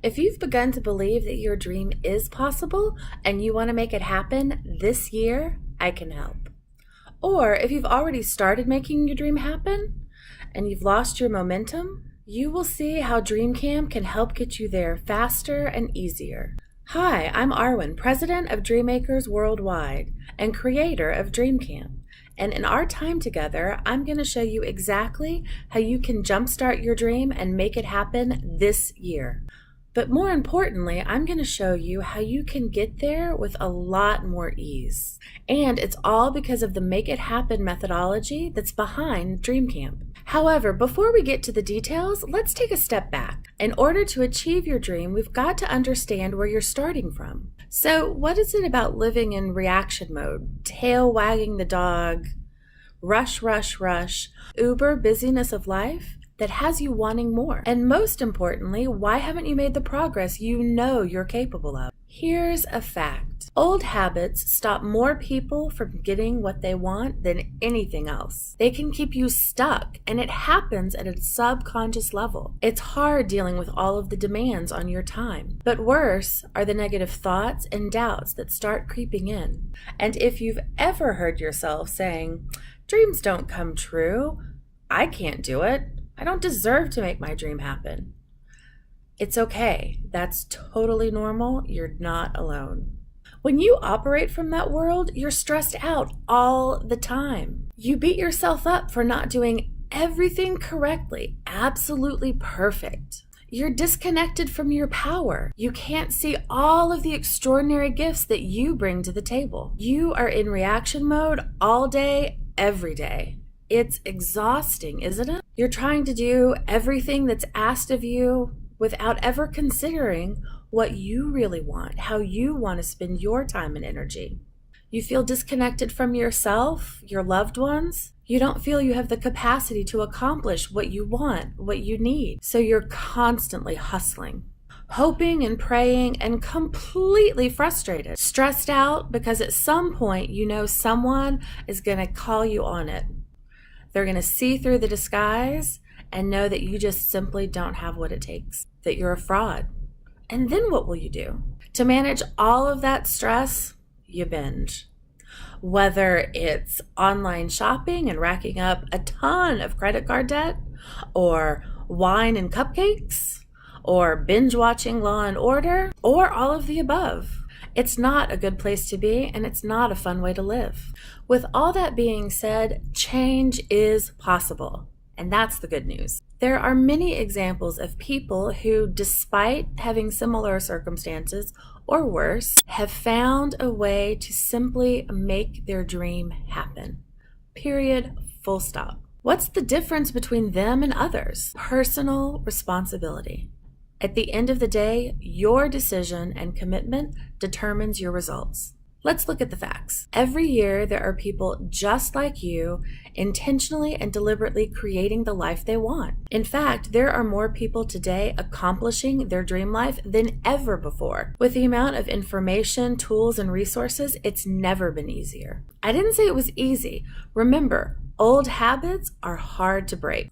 If you've begun to believe that your dream is possible and you want to make it happen this year, I can help. Or if you've already started making your dream happen and you've lost your momentum, you will see how Dream Camp can help get you there faster and easier. Hi, I'm Arwen, president of DreamMakers Worldwide and creator of Dream Camp. And in our time together, I'm going to show you exactly how you can jumpstart your dream and make it happen this year. But more importantly, I'm going to show you how you can get there with a lot more ease. And it's all because of the Make It Happen methodology that's behind Dream Camp. However, before we get to the details, let's take a step back. In order to achieve your dream, we've got to understand where you're starting from. So what is it about living in reaction mode, tail wagging the dog, rush, rush, rush, uber busyness of life that has you wanting more? And most importantly, why haven't you made the progress you know you're capable of? Here's a fact. Old habits stop more people from getting what they want than anything else. They can keep you stuck, and it happens at a subconscious level. It's hard dealing with all of the demands on your time. But worse are the negative thoughts and doubts that start creeping in. And if you've ever heard yourself saying, "Dreams don't come true. I can't do it. I don't deserve to make my dream happen." It's okay. That's totally normal. You're not alone. When you operate from that world, you're stressed out all the time. You beat yourself up for not doing everything correctly, absolutely perfect. You're disconnected from your power. You can't see all of the extraordinary gifts that you bring to the table. You are in reaction mode all day, every day. It's exhausting, isn't it? You're trying to do everything that's asked of you without ever considering what you really want, how you want to spend your time and energy. You feel disconnected from yourself, your loved ones. You don't feel you have the capacity to accomplish what you want, what you need. So you're constantly hustling, hoping and praying, and completely frustrated, stressed out because at some point you know someone is going to call you on it. They're going to see through the disguise and know that you just simply don't have what it takes, that you're a fraud. And then what will you do? To manage all of that stress, you binge. Whether it's online shopping and racking up a ton of credit card debt, or wine and cupcakes, or binge watching Law and Order, or all of the above. It's not a good place to be, and it's not a fun way to live. With all that being said, change is possible. And that's the good news. There are many examples of people who, despite having similar circumstances or worse, have found a way to simply make their dream happen. Period. Full stop. What's the difference between them and others? Personal responsibility. At the end of the day, your decision and commitment determines your results. Let's look at the facts. Every year, there are people just like you intentionally and deliberately creating the life they want. In fact, there are more people today accomplishing their dream life than ever before. With the amount of information, tools, and resources, it's never been easier. I didn't say it was easy. Remember, old habits are hard to break.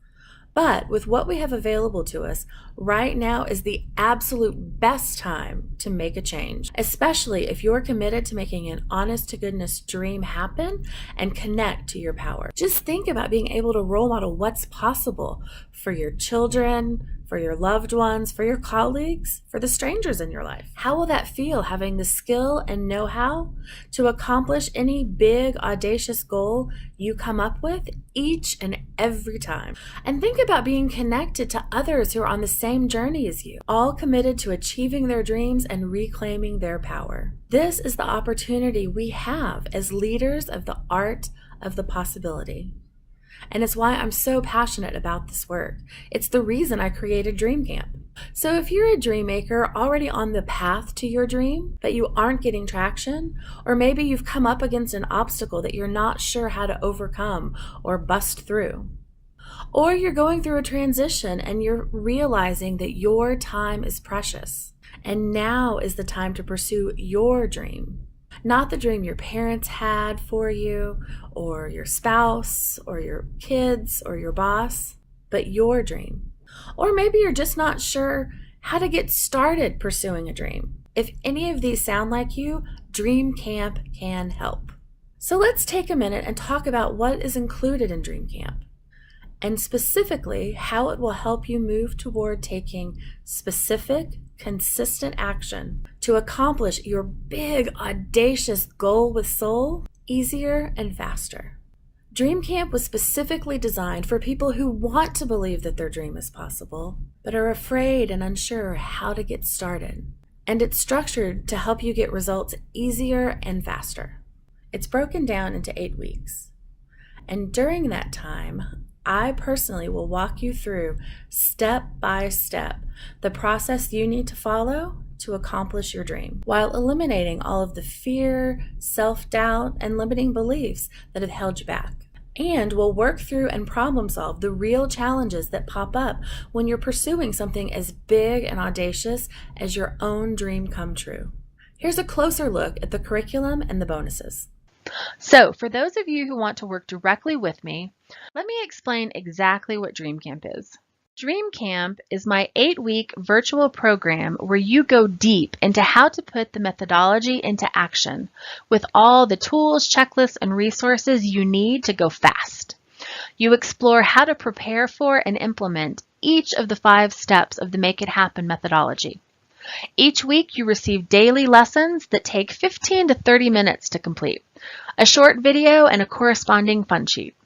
But with what we have available to us, right now is the absolute best time to make a change, especially if you're committed to making an honest-to-goodness dream happen and connect to your power. Just think about being able to role model what's possible for your children, for your loved ones, for your colleagues, for the strangers in your life. How will that feel, having the skill and know-how to accomplish any big, audacious goal you come up with each and every time? And think about being connected to others who are on the same journey as you, all committed to achieving their dreams and reclaiming their power. This is the opportunity we have as leaders of the art of the possibility. And it's why I'm so passionate about this work. It's the reason I created Dream Camp. So if you're a dream maker already on the path to your dream, but you aren't getting traction, or maybe you've come up against an obstacle that you're not sure how to overcome or bust through, or you're going through a transition and you're realizing that your time is precious, and now is the time to pursue your dream. Not the dream your parents had for you, or your spouse, or your kids, or your boss, but your dream. Or maybe you're just not sure how to get started pursuing a dream. If any of these sound like you, Dream Camp can help. So let's take a minute and talk about what is included in Dream Camp, and specifically how it will help you move toward taking specific, consistent action to accomplish your big, audacious goal with soul easier and faster. Dream Camp was specifically designed for people who want to believe that their dream is possible, but are afraid and unsure how to get started. And it's structured to help you get results easier and faster. It's broken down into 8 weeks. And during that time, I personally will walk you through step by step the process you need to follow to accomplish your dream, while eliminating all of the fear, self-doubt, and limiting beliefs that have held you back. And we'll work through and problem solve the real challenges that pop up when you're pursuing something as big and audacious as your own dream come true. Here's a closer look at the curriculum and the bonuses. So, for those of you who want to work directly with me, let me explain exactly what Dream Camp is. Dream Camp is my 8-week virtual program where you go deep into how to put the methodology into action with all the tools, checklists, and resources you need to go fast. You explore how to prepare for and implement each of the 5 steps of the Make It Happen methodology. Each week you receive daily lessons that take 15 to 30 minutes to complete, a short video, and a corresponding fun sheet.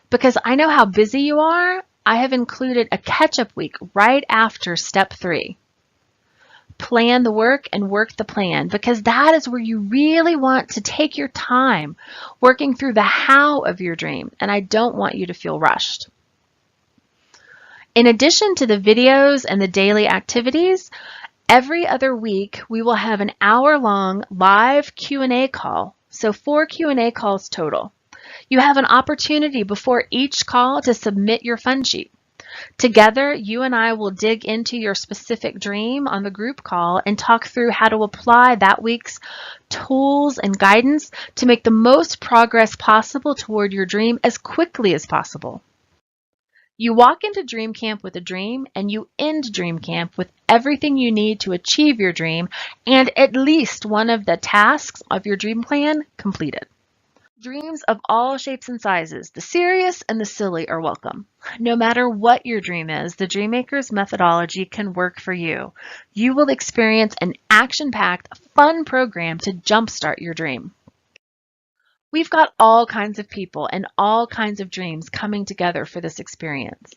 Because I know how busy you are, I have included a catch-up week right after step 3. Plan the work and work the plan, because that is where you really want to take your time working through the how of your dream, and I don't want you to feel rushed. In addition to the videos and the daily activities, every other week we will have an hour-long live Q&A call, so 4 Q&A calls total. You have an opportunity before each call to submit your fun sheet. Together, you and I will dig into your specific dream on the group call and talk through how to apply that week's tools and guidance to make the most progress possible toward your dream as quickly as possible. You walk into Dream Camp with a dream, and you end Dream Camp with everything you need to achieve your dream and at least one of the tasks of your dream plan completed. Dreams of all shapes and sizes, the serious and the silly, are welcome. No matter what your dream is, the DreamMakers methodology can work for you. You will experience an action-packed, fun program to jumpstart your dream. We've got all kinds of people and all kinds of dreams coming together for this experience.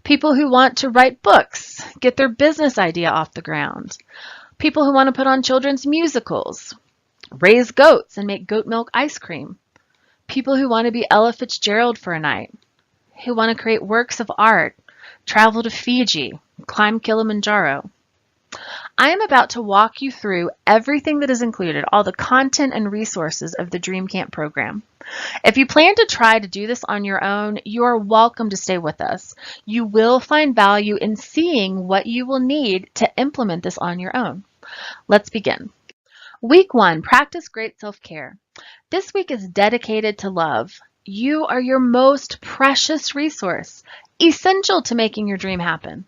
People who want to write books, get their business idea off the ground. People who want to put on children's musicals, raise goats and make goat milk ice cream. People who want to be Ella Fitzgerald for a night, who want to create works of art, travel to Fiji, climb Kilimanjaro. I am about to walk you through everything that is included, all the content and resources of the Dream Camp program. If you plan to try to do this on your own, you are welcome to stay with us. You will find value in seeing what you will need to implement this on your own. Let's begin. Week 1, practice great self-care. This week is dedicated to love. You are your most precious resource, essential to making your dream happen.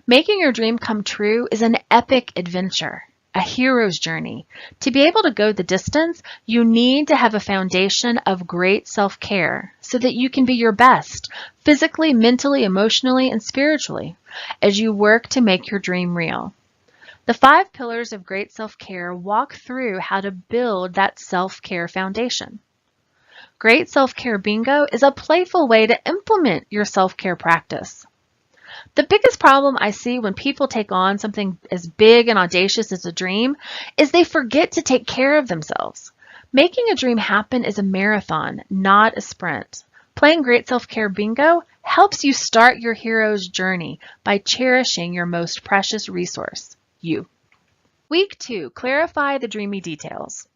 Making your dream come true is an epic adventure, a hero's journey. To be able to go the distance, you need to have a foundation of great self-care so that you can be your best, physically, mentally, emotionally, and spiritually, as you work to make your dream real. The 5 pillars of great self-care walk through how to build that self-care foundation. Great self-care bingo is a playful way to implement your self-care practice. The biggest problem I see when people take on something as big and audacious as a dream is they forget to take care of themselves. Making a dream happen is a marathon, not a sprint. Playing Great Self-Care Bingo helps you start your hero's journey by cherishing your most precious resource, you. Week 2, clarify the dreamy details.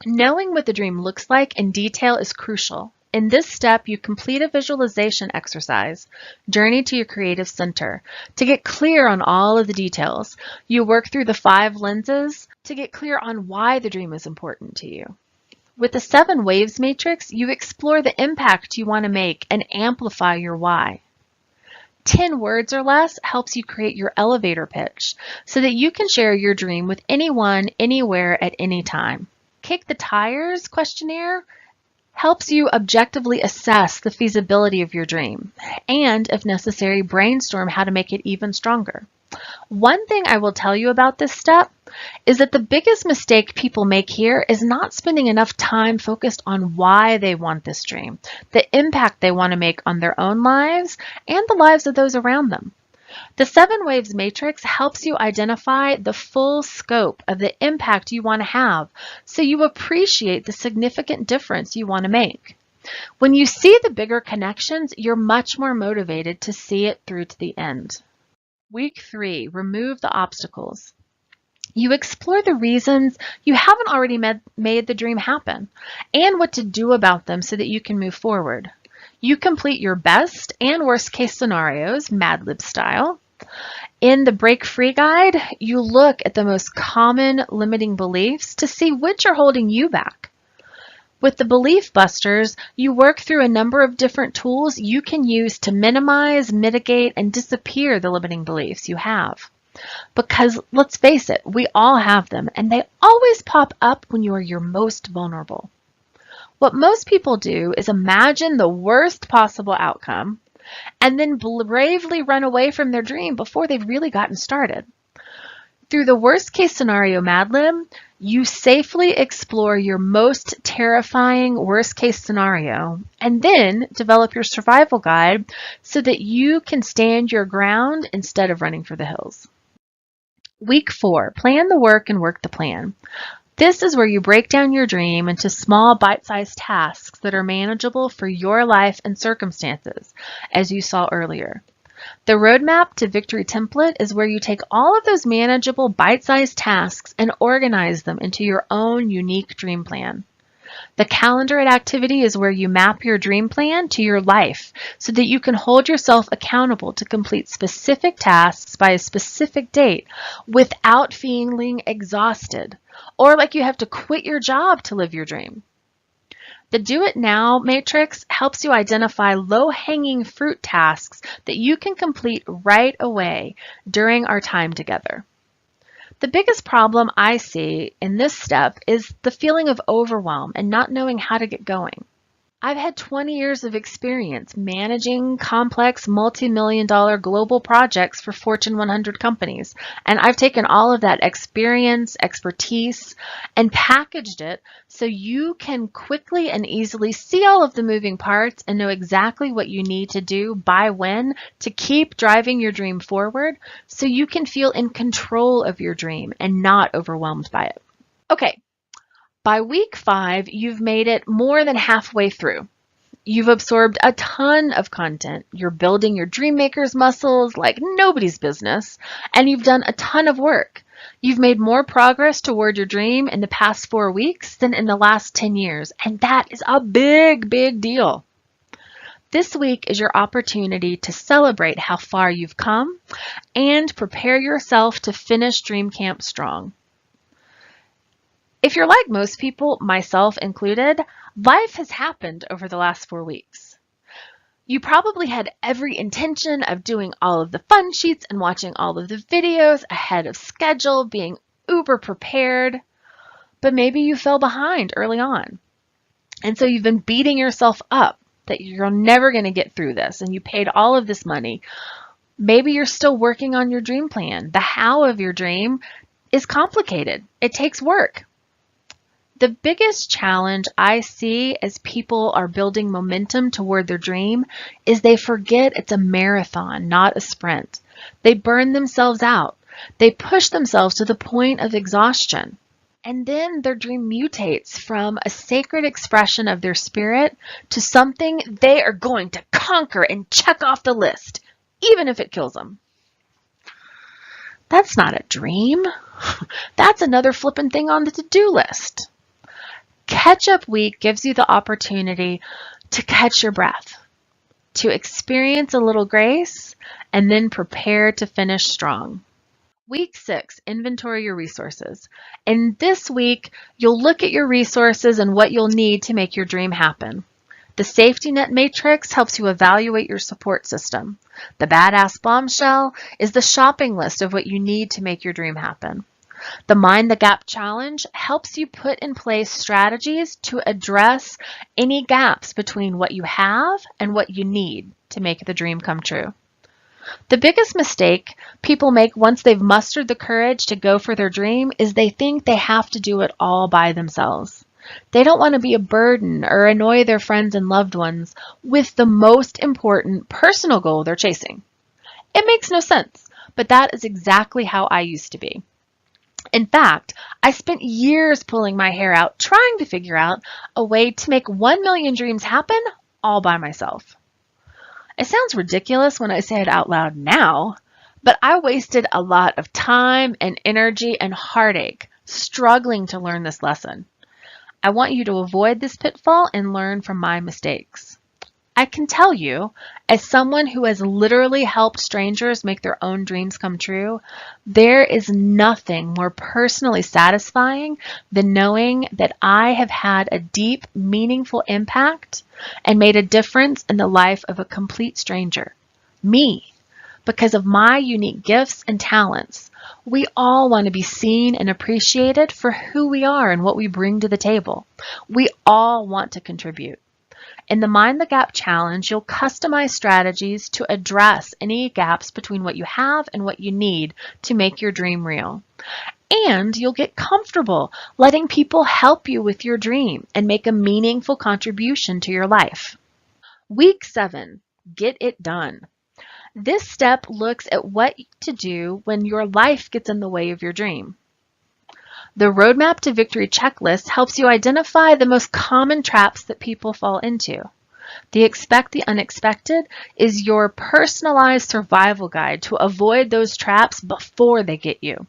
Knowing what the dream looks like in detail is crucial. In this step, you complete a visualization exercise, journey to your creative center, to get clear on all of the details. You work through the 5 lenses to get clear on why the dream is important to you. With the 7 waves matrix, you explore the impact you want to make and amplify your why. 10 words or less helps you create your elevator pitch so that you can share your dream with anyone, anywhere, at any time. Kick the Tires questionnaire helps you objectively assess the feasibility of your dream and, if necessary, brainstorm how to make it even stronger. One thing I will tell you about this step is that the biggest mistake people make here is not spending enough time focused on why they want this dream, the impact they want to make on their own lives and the lives of those around them. The 7 Waves Matrix helps you identify the full scope of the impact you want to have so you appreciate the significant difference you want to make. When you see the bigger connections, you're much more motivated to see it through to the end. Week 3, remove the obstacles. You explore the reasons you haven't already made the dream happen and what to do about them so that you can move forward. You complete your best and worst case scenarios, Mad Lib style. In the Break Free Guide, you look at the most common limiting beliefs to see which are holding you back. With the Belief Busters, you work through a number of different tools you can use to minimize, mitigate, and disappear the limiting beliefs you have. Because let's face it, we all have them, and they always pop up when you are your most vulnerable. What most people do is imagine the worst possible outcome and then bravely run away from their dream before they've really gotten started. Through the worst case scenario Mad Lib, you safely explore your most terrifying worst case scenario and then develop your survival guide so that you can stand your ground instead of running for the hills. Week 4, plan the work and work the plan. This is where you break down your dream into small bite-sized tasks that are manageable for your life and circumstances, as you saw earlier. The Roadmap to Victory template is where you take all of those manageable bite-sized tasks and organize them into your own unique dream plan. The Calendar at Activity is where you map your dream plan to your life so that you can hold yourself accountable to complete specific tasks by a specific date without feeling exhausted or like you have to quit your job to live your dream. The Do It Now matrix helps you identify low-hanging fruit tasks that you can complete right away during our time together. The biggest problem I see in this step is the feeling of overwhelm and not knowing how to get going. I've had 20 years of experience managing complex multi-million-dollar global projects for Fortune 100 companies, and I've taken all of that experience, expertise, and packaged it so you can quickly and easily see all of the moving parts and know exactly what you need to do by when to keep driving your dream forward so you can feel in control of your dream and not overwhelmed by it. Okay. By week 5, you've made it more than halfway through. You've absorbed a ton of content. You're building your DreamMakers muscles like nobody's business, and you've done a ton of work. You've made more progress toward your dream in the past 4 weeks than in the last 10 years, and that is a big, big deal. This week is your opportunity to celebrate how far you've come and prepare yourself to finish Dream Camp strong. If you're like most people, myself included, life has happened over the last 4 weeks. You probably had every intention of doing all of the fun sheets and watching all of the videos ahead of schedule, being uber prepared, but maybe you fell behind early on. And so you've been beating yourself up that you're never going to get through this and you paid all of this money. Maybe you're still working on your dream plan. The how of your dream is complicated. It takes work. The biggest challenge I see as people are building momentum toward their dream is they forget it's a marathon, not a sprint. They burn themselves out. They push themselves to the point of exhaustion. And then their dream mutates from a sacred expression of their spirit to something they are going to conquer and check off the list, even if it kills them. That's not a dream. That's another flippin' thing on the to-do list. Catch-up week gives you the opportunity to catch your breath, to experience a little grace, and then prepare to finish strong. Week 6, inventory your resources. And this week, you'll look at your resources and what you'll need to make your dream happen. The safety net matrix helps you evaluate your support system. The badass bombshell is the shopping list of what you need to make your dream happen. The Mind the Gap Challenge helps you put in place strategies to address any gaps between what you have and what you need to make the dream come true. The biggest mistake people make once they've mustered the courage to go for their dream is they think they have to do it all by themselves. They don't want to be a burden or annoy their friends and loved ones with the most important personal goal they're chasing. It makes no sense, but that is exactly how I used to be. In fact, I spent years pulling my hair out trying to figure out a way to make 1 million dreams happen all by myself. It sounds ridiculous when I say it out loud now, but I wasted a lot of time and energy and heartache struggling to learn this lesson. I want you to avoid this pitfall and learn from my mistakes. I can tell you, as someone who has literally helped strangers make their own dreams come true, there is nothing more personally satisfying than knowing that I have had a deep, meaningful impact and made a difference in the life of a complete stranger. Me, because of my unique gifts and talents. We all want to be seen and appreciated for who we are and what we bring to the table. We all want to contribute. In the Mind the Gap Challenge, you'll customize strategies to address any gaps between what you have and what you need to make your dream real. And you'll get comfortable letting people help you with your dream and make a meaningful contribution to your life. Week 7, get it done. This step looks at what to do when your life gets in the way of your dream. The Roadmap to Victory checklist helps you identify the most common traps that people fall into. The Expect the Unexpected is your personalized survival guide to avoid those traps before they get you.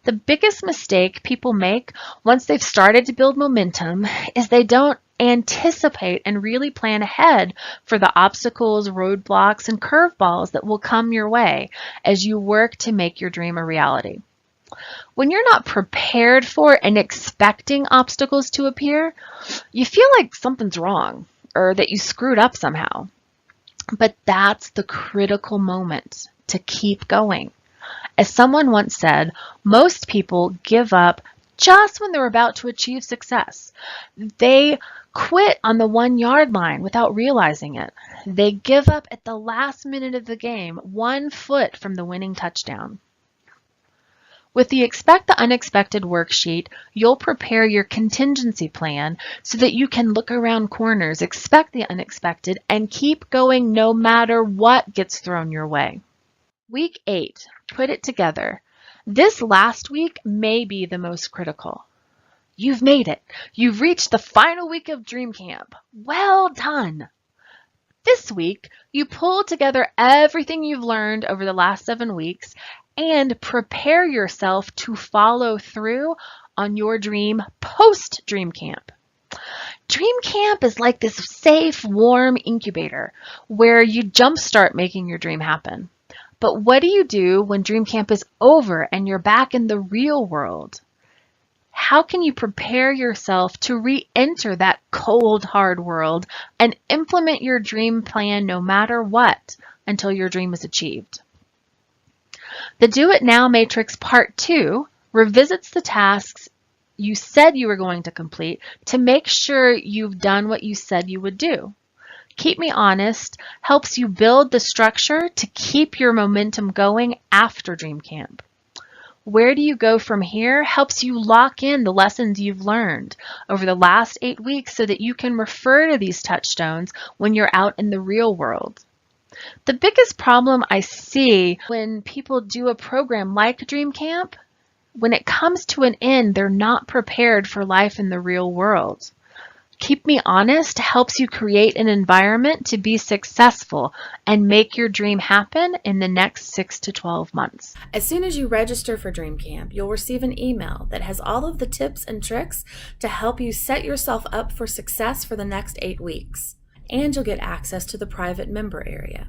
The biggest mistake people make once they've started to build momentum is they don't anticipate and really plan ahead for the obstacles, roadblocks, and curveballs that will come your way as you work to make your dream a reality. When you're not prepared for and expecting obstacles to appear, you feel like something's wrong or that you screwed up somehow. But that's the critical moment to keep going. As someone once said, most people give up just when they're about to achieve success. They quit on the 1-yard line without realizing it. They give up at the last minute of the game, 1 foot from the winning touchdown. With the Expect the Unexpected worksheet, you'll prepare your contingency plan so that you can look around corners, expect the unexpected, and keep going no matter what gets thrown your way. Week 8, put it together. This last week may be the most critical. You've made it. You've reached the final week of Dream Camp. Well done. This week, you pull together everything you've learned over the last 7 weeks and prepare yourself to follow through on your dream post-Dream Camp. Dream Camp is like this safe, warm incubator where you jumpstart making your dream happen. But what do you do when Dream Camp is over and you're back in the real world? How can you prepare yourself to re-enter that cold, hard world and implement your dream plan no matter what until your dream is achieved? The Do It Now Matrix Part 2 revisits the tasks you said you were going to complete to make sure you've done what you said you would do. Keep Me Honest helps you build the structure to keep your momentum going after Dream Camp. Where do you go from here helps you lock in the lessons you've learned over the last 8 weeks so that you can refer to these touchstones when you're out in the real world. The biggest problem I see when people do a program like Dream Camp, when it comes to an end, they're not prepared for life in the real world. Keep Me Honest helps you create an environment to be successful and make your dream happen in the next 6 to 12 months. As soon as you register for Dream Camp, you'll receive an email that has all of the tips and tricks to help you set yourself up for success for the next 8 weeks. And you'll get access to the private member area.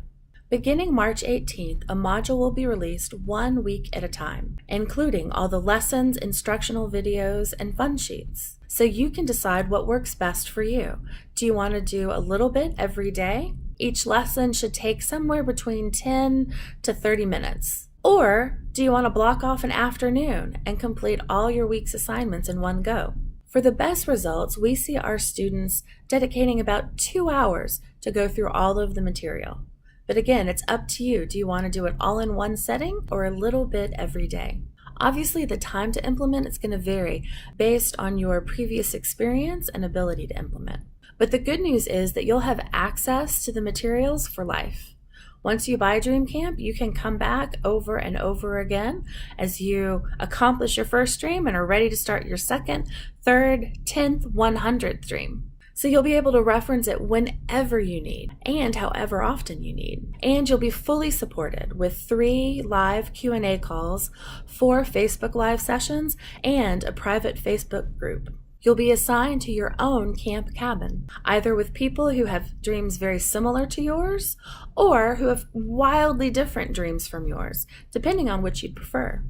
Beginning March 18th, a module will be released 1 week at a time, including all the lessons, instructional videos, and fun sheets. so you can decide what works best for you. Do you want to do a little bit every day? Each lesson should take somewhere between 10 to 30 minutes. Or do you want to block off an afternoon and complete all your week's assignments in one go? For the best results, we see our students dedicating about 2 hours to go through all of the material. But again, it's up to you. Do you want to do it all in one setting or a little bit every day? Obviously, the time to implement is going to vary based on your previous experience and ability to implement. But the good news is that you'll have access to the materials for life. Once you buy Dream Camp, you can come back over and over again as you accomplish your first dream and are ready to start your second, third, 10th, 100th dream. So you'll be able to reference it whenever you need and however often you need. And you'll be fully supported with 3 live Q&A calls, 4 Facebook Live sessions, and a private Facebook group. You'll be assigned to your own camp cabin, either with people who have dreams very similar to yours or who have wildly different dreams from yours, depending on which you'd prefer.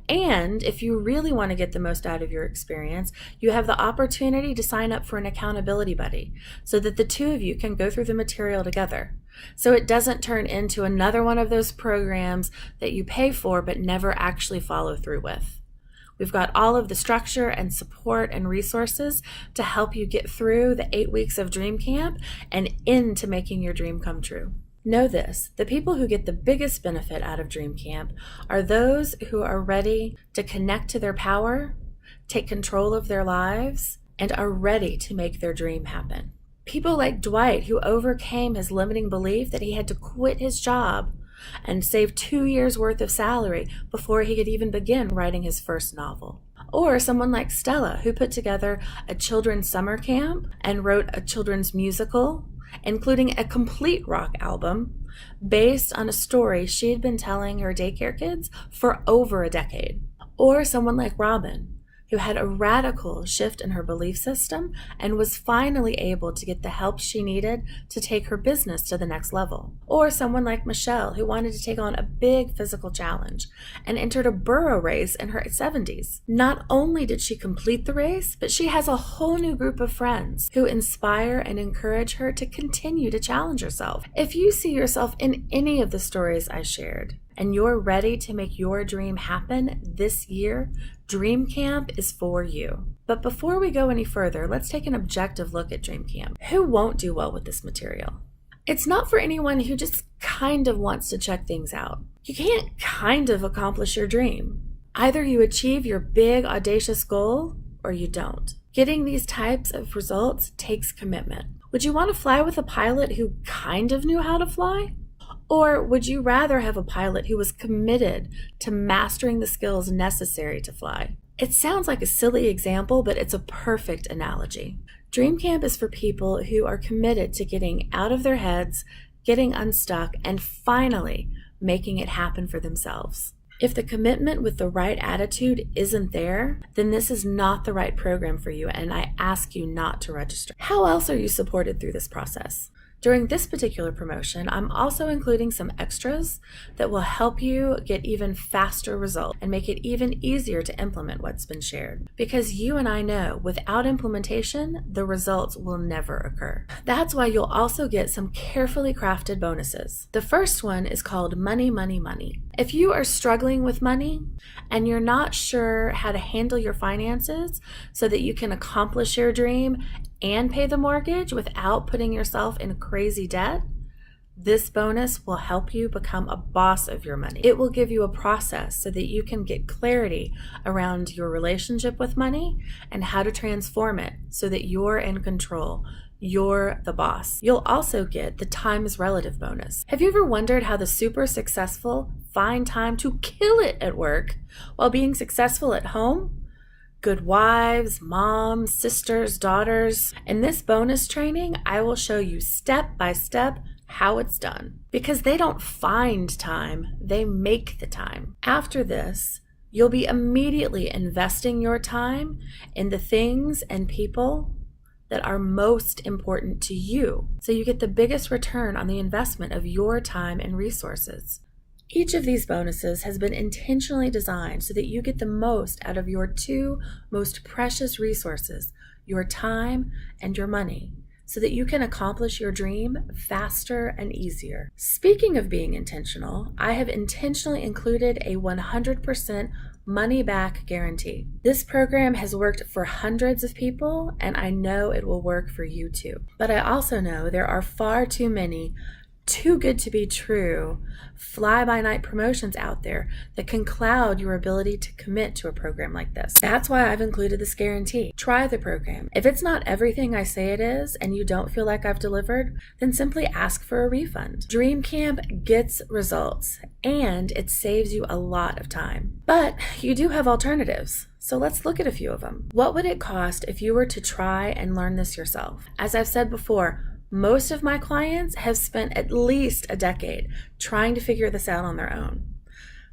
And if you really want to get the most out of your experience, you have the opportunity to sign up for an accountability buddy so that the 2 of you can go through the material together. So it doesn't turn into another one of those programs that you pay for but never actually follow through with. We've got all of the structure and support and resources to help you get through the 8 weeks of Dream Camp and into making your dream come true. Know this, the people who get the biggest benefit out of Dream Camp are those who are ready to connect to their power, take control of their lives, and are ready to make their dream happen. People like Dwight, who overcame his limiting belief that he had to quit his job and save 2 years' worth of salary before he could even begin writing his first novel. Or someone like Stella, who put together a children's summer camp and wrote a children's musical, including a complete rock album based on a story she had been telling her daycare kids for over a decade. Or someone like Robin, who had a radical shift in her belief system and was finally able to get the help she needed to take her business to the next level. Or someone like Michelle, who wanted to take on a big physical challenge and entered a burro race in her 70s. Not only did she complete the race, but she has a whole new group of friends who inspire and encourage her to continue to challenge herself. If you see yourself in any of the stories I shared, and you're ready to make your dream happen this year, Dream Camp is for you. But before we go any further, let's take an objective look at Dream Camp. Who won't do well with this material? It's not for anyone who just kind of wants to check things out. You can't kind of accomplish your dream. Either you achieve your big, audacious goal, or you don't. Getting these types of results takes commitment. Would you want to fly with a pilot who kind of knew how to fly? Or would you rather have a pilot who was committed to mastering the skills necessary to fly? It sounds like a silly example, but it's a perfect analogy. Dream Camp is for people who are committed to getting out of their heads, getting unstuck, and finally making it happen for themselves. If the commitment with the right attitude isn't there, then this is not the right program for you, and I ask you not to register. How else are you supported through this process? During this particular promotion, I'm also including some extras that will help you get even faster results and make it even easier to implement what's been shared. Because you and I know, without implementation, the results will never occur. That's why you'll also get some carefully crafted bonuses. The first one is called Money, Money, Money. If you are struggling with money and you're not sure how to handle your finances so that you can accomplish your dream and pay the mortgage without putting yourself in crazy debt, this bonus will help you become a boss of your money. It will give you a process so that you can get clarity around your relationship with money and how to transform it so that you're in control. You're the boss. You'll also get the time is relative bonus. Have you ever wondered how the super successful find time to kill it at work while being successful at home? Good wives, moms, sisters, daughters. In this bonus training, I will show you step by step how it's done. Because they don't find time, they make the time. After this, you'll be immediately investing your time in the things and people that are most important to you, so you get the biggest return on the investment of your time and resources. Each of these bonuses has been intentionally designed so that you get the most out of your 2 most precious resources, your time, and your money so that you can accomplish your dream faster and easier. Speaking of being intentional, I have intentionally included a 100% money back guarantee. This program has worked for hundreds of people, and I know it will work for you too. But I also know there are far too many too good to be true fly-by-night promotions out there that can cloud your ability to commit to a program like this. That's why I've included this guarantee. Try the program. If it's not everything I say it is and you don't feel like I've delivered, then simply ask for a refund. Dream Camp gets results and it saves you a lot of time. But you do have alternatives. So let's look at a few of them. What would it cost if you were to try and learn this yourself? As I've said before, most of my clients have spent at least a decade trying to figure this out on their own.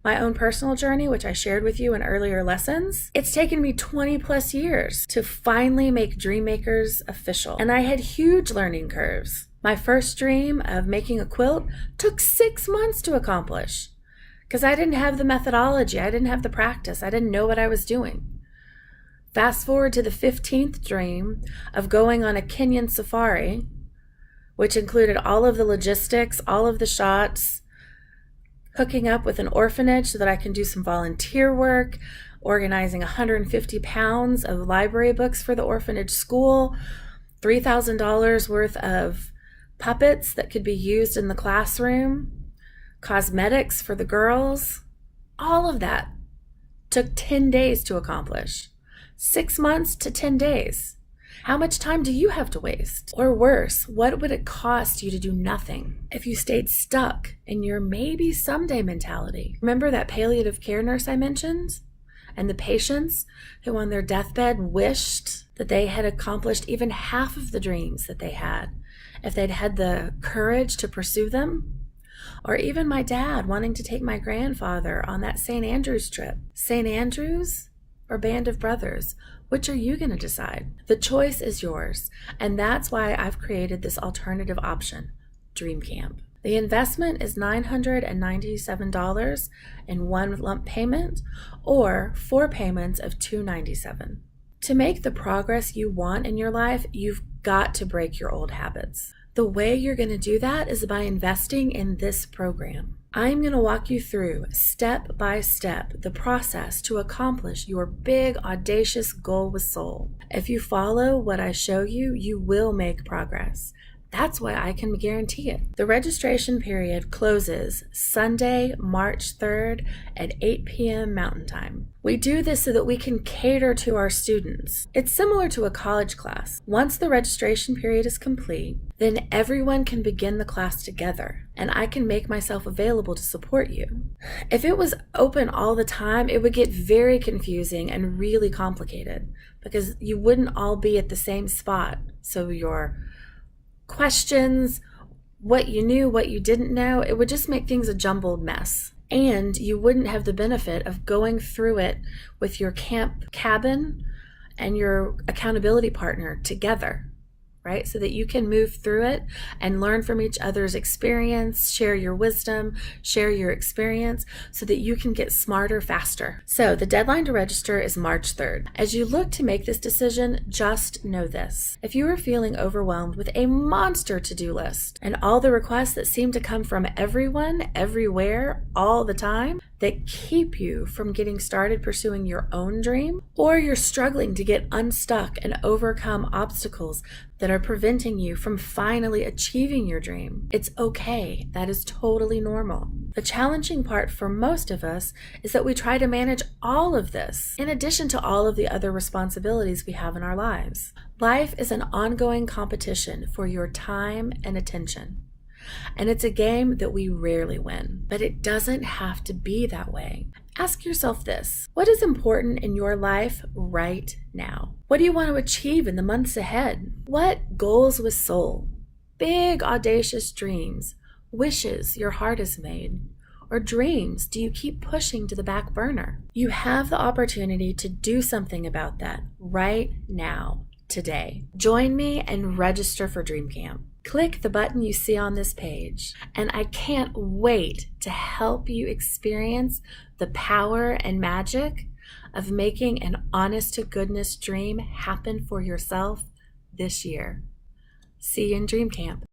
My own personal journey, which I shared with you in earlier lessons, it's taken me 20 plus years to finally make DreamMakers official. And I had huge learning curves. My first dream of making a quilt took 6 months to accomplish because I didn't have the methodology, I didn't have the practice, I didn't know what I was doing. Fast forward to the 15th dream of going on a Kenyan safari, which included all of the logistics, all of the shots, hooking up with an orphanage so that I can do some volunteer work, organizing 150 pounds of library books for the orphanage school, $3,000 worth of puppets that could be used in the classroom, cosmetics for the girls. All of that took 10 days to accomplish. 6 months to 10 days. How much time do you have to waste? Or worse, what would it cost you to do nothing if you stayed stuck in your maybe someday mentality? Remember that palliative care nurse I mentioned? And the patients who on their deathbed wished that they had accomplished even half of the dreams that they had if they'd had the courage to pursue them? Or even my dad wanting to take my grandfather on that St. Andrews trip. St. Andrews or Band of Brothers? Which are you going to decide? The choice is yours, and that's why I've created this alternative option, Dream Camp. The investment is $997 in one lump payment or 4 payments of $297. To make the progress you want in your life, you've got to break your old habits. The way you're going to do that is by investing in this program. I'm going to walk you through, step by step, the process to accomplish your big, audacious goal with soul. If you follow what I show you, you will make progress. That's why I can guarantee it. The registration period closes Sunday, March 3rd at 8 p.m. Mountain Time. We do this so that we can cater to our students. It's similar to a college class. Once the registration period is complete, then everyone can begin the class together, and I can make myself available to support you. If it was open all the time, it would get very confusing and really complicated because you wouldn't all be at the same spot. So your questions, what you knew, what you didn't know, it would just make things a jumbled mess. And you wouldn't have the benefit of going through it with your camp cabin and your accountability partner together, right? So that you can move through it and learn from each other's experience, share your wisdom, share your experience so that you can get smarter faster. So the deadline to register is March 3rd. As you look to make this decision, just know this. If you are feeling overwhelmed with a monster to-do list and all the requests that seem to come from everyone, everywhere, all the time, that keep you from getting started pursuing your own dream, or you're struggling to get unstuck and overcome obstacles that are preventing you from finally achieving your dream, it's okay. That is totally normal. The challenging part for most of us is that we try to manage all of this in addition to all of the other responsibilities we have in our lives. Life is an ongoing competition for your time and attention. And it's a game that we rarely win, but it doesn't have to be that way. Ask yourself this: what is important in your life right now? What do you want to achieve in the months ahead? What goals with soul, big audacious dreams, wishes your heart has made, or dreams do you keep pushing to the back burner? You have the opportunity to do something about that right now, today. Join me and register for Dream Camp. Click the button you see on this page, and I can't wait to help you experience the power and magic of making an honest to goodness dream happen for yourself this year. See you in Dream Camp.